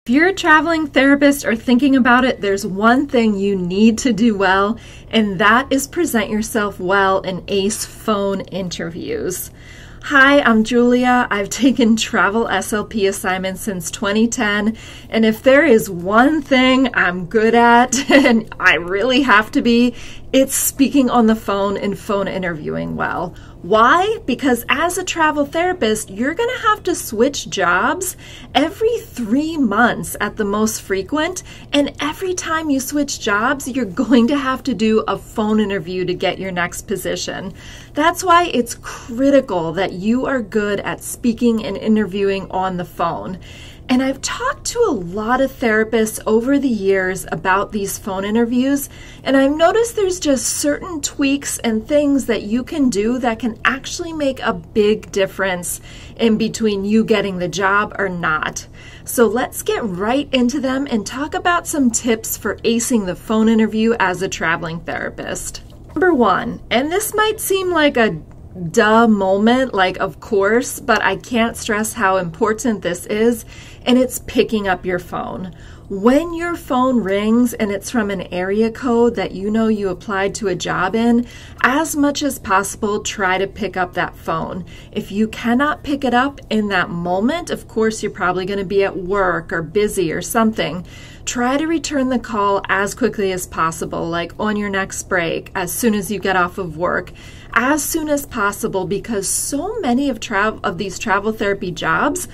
If you're a traveling therapist or thinking about it, there's one thing you need to do well, and that is present yourself well in ACE phone interviews. Hi, I'm Julia. I've taken travel SLP assignments since 2010, and if there is one thing I'm good at, and I really have to be, it's speaking on the phone and phone interviewing well. Why? Because as a travel therapist, you're going to have to switch jobs every 3 months at the most frequent, and every time you switch jobs, you're going to have to do a phone interview to get your next position. That's why it's critical that you are good at speaking and interviewing on the phone. And I've talked to a lot of therapists over the years about these phone interviews, and I've noticed there's just certain tweaks and things that you can do that can actually make a big difference in between you getting the job or not. So let's get right into them and talk about some tips for acing the phone interview as a traveling therapist. Number one, and this might seem like a duh moment, like of course, but I can't stress how important this is, and it's picking up your phone. When your phone rings and it's from an area code that you know you applied to a job in, as much as possible, try to pick up that phone. If you cannot pick it up in that moment, of course, you're probably going to be at work or busy or something. Try to return the call as quickly as possible, like on your next break, as soon as you get off of work, as soon as possible, because so many of these travel therapy jobs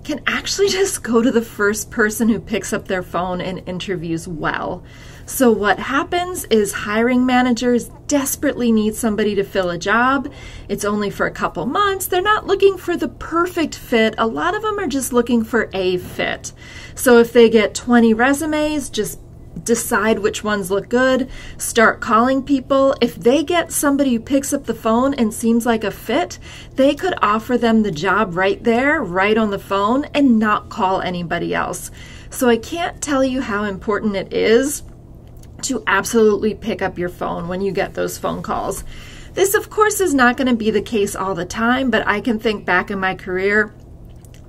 can actually just go to the first person who picks up their phone and interviews well. So what happens is hiring managers desperately need somebody to fill a job. It's only for a couple months. They're not looking for the perfect fit. A lot of them are just looking for a fit. So if they get 20 resumes, just decide which ones look good, start calling people. If they get somebody who picks up the phone and seems like a fit, they could offer them the job right there, right on the phone, and not call anybody else. So I can't tell you how important it is to absolutely pick up your phone when you get those phone calls. This, of course, is not going to be the case all the time, but I can think back in my career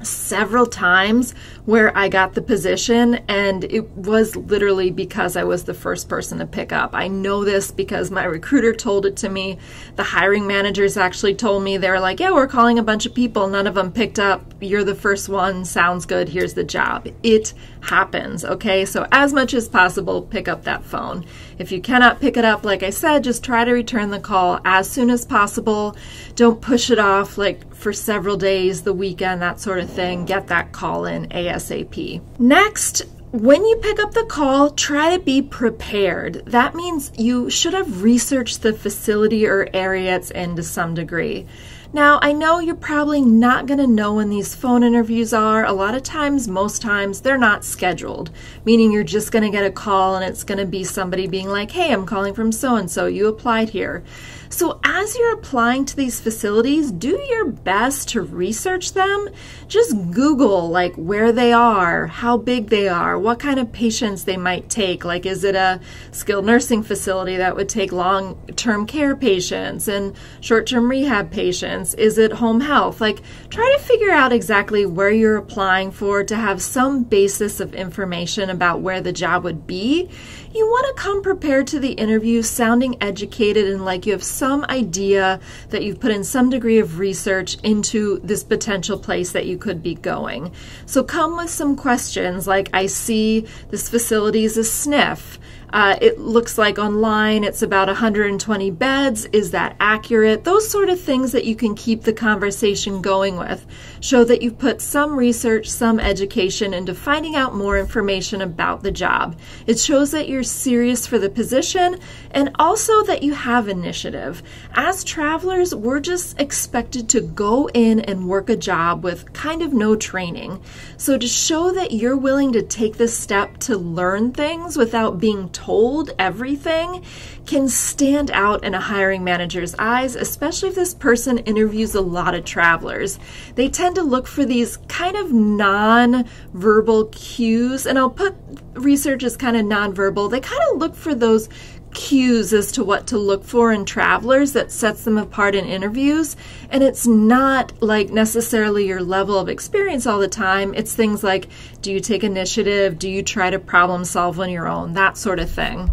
several times where I got the position, and it was literally because I was the first person to pick up. I know this because my recruiter told it to me. The hiring managers actually told me. They were like, yeah, we're calling a bunch of people. None of them picked up. You're the first one. Sounds good. Here's the job. It happens, okay? So as much as possible, pick up that phone. If you cannot pick it up, like I said, just try to return the call as soon as possible. Don't push it off like for several days, the weekend, that sort of thing. Get that call in ASAP. Next, when you pick up the call, try to be prepared. That means you should have researched the facility or area it's in to some degree. Now, I know you're probably not going to know when these phone interviews are. A lot of times, most times, they're not scheduled, meaning you're just going to get a call and it's going to be somebody being like, hey, I'm calling from so-and-so, you applied here. So as you're applying to these facilities, do your best to research them. Just Google like where they are, how big they are, what kind of patients they might take. Like, is it a skilled nursing facility that would take long-term care patients and short-term rehab patients? Is it home health? Like, try to figure out exactly where you're applying for to have some basis of information about where the job would be. You want to come prepared to the interview sounding educated and like you have some idea that you've put in some degree of research into this potential place that you could be going. So come with some questions like, I see this facility is a SNF. It looks like online it's about 120 beds. Is that accurate? Those sort of things that you can keep the conversation going with. Show that you've put some research, some education into finding out more information about the job. It shows that you're serious for the position and also that you have initiative. As travelers, we're just expected to go in and work a job with kind of no training. So to show that you're willing to take this step to learn things without being told everything can stand out in a hiring manager's eyes, especially if this person interviews a lot of travelers. They tend to look for these kind of non-verbal cues, and I'll put research as kind of non-verbal. They kind of look for those cues as to what to look for in travelers that sets them apart in interviews. And it's not like necessarily your level of experience all the time. It's things like, do you take initiative? Do you try to problem solve on your own? That sort of thing.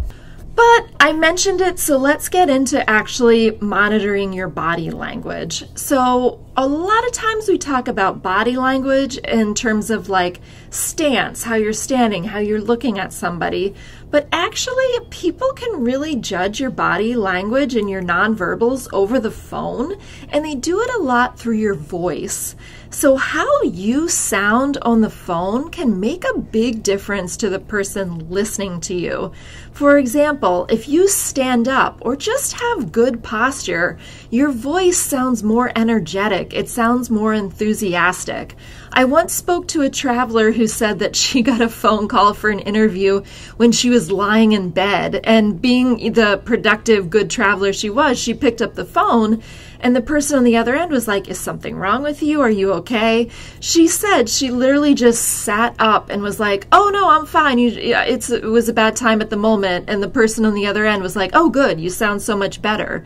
But I mentioned it, so let's get into actually monitoring your body language. So a lot of times we talk about body language in terms of like stance, how you're standing, how you're looking at somebody. But actually, people can really judge your body language and your nonverbals over the phone, and they do it a lot through your voice. So how you sound on the phone can make a big difference to the person listening to you. For example, if you stand up or just have good posture, your voice sounds more energetic. It sounds more enthusiastic. I once spoke to a traveler who said that she got a phone call for an interview when she was lying in bed, and being the productive, good traveler she was, she picked up the phone, and the person on the other end was like, "Is something wrong with you? Are you okay?" She said she literally just sat up and was like, "Oh no, I'm fine. It was a bad time at the moment." And the person on the other end was like, "Oh good, you sound so much better."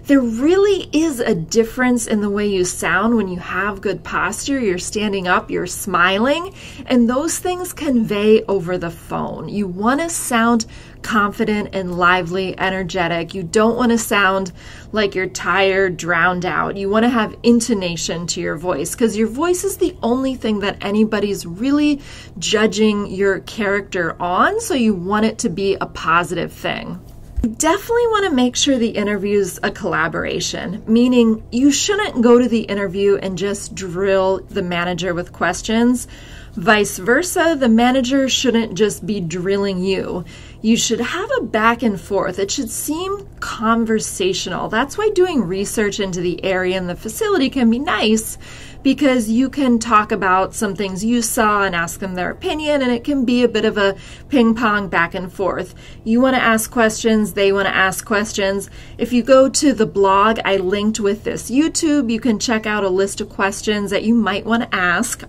There really is a difference in the way you sound when you have good posture, you're standing up, you're smiling, and those things convey over the phone. You want to sound confident and lively, energetic. You don't want to sound like you're tired, drowned out. You want to have intonation to your voice, because your voice is the only thing that anybody's really judging your character on, so you want it to be a positive thing. You definitely want to make sure the interview's a collaboration, meaning you shouldn't go to the interview and just drill the manager with questions. Vice versa, the manager shouldn't just be drilling you. You should have a back and forth. It should seem conversational. That's why doing research into the area and the facility can be nice, because you can talk about some things you saw and ask them their opinion, and it can be a bit of a ping pong back and forth. You want to ask questions, they want to ask questions. If you go to the blog I linked with this YouTube, you can check out a list of questions that you might want to ask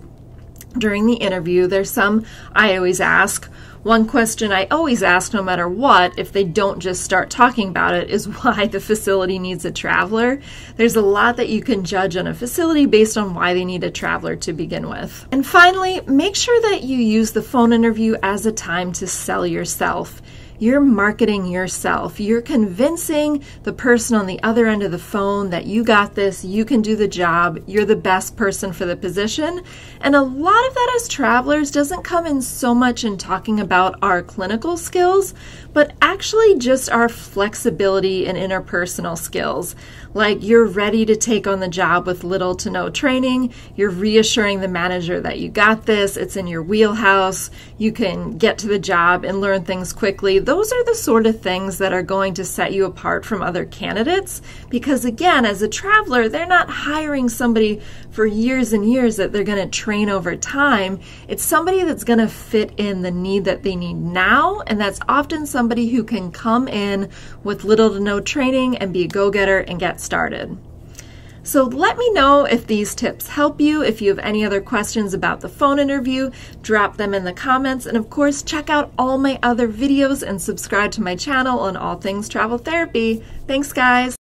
during the interview. There's some I always ask. One question I always ask, no matter what, if they don't just start talking about it, is why the facility needs a traveler. There's a lot that you can judge on a facility based on why they need a traveler to begin with. And finally, make sure that you use the phone interview as a time to sell yourself. You're marketing yourself. You're convincing the person on the other end of the phone that you got this, you can do the job, you're the best person for the position. And a lot of that as travelers doesn't come in so much in talking about our clinical skills, but actually just our flexibility and interpersonal skills. Like, you're ready to take on the job with little to no training. You're reassuring the manager that you got this, it's in your wheelhouse, you can get to the job and learn things quickly. Those are the sort of things that are going to set you apart from other candidates, because again, as a traveler, they're not hiring somebody for years and years that they're going to train over time. It's somebody that's going to fit in the need that they need now, and that's often somebody who can come in with little to no training and be a go-getter and get started. So let me know if these tips help you. If you have any other questions about the phone interview, drop them in the comments. And of course, check out all my other videos and subscribe to my channel on all things travel therapy. Thanks, guys.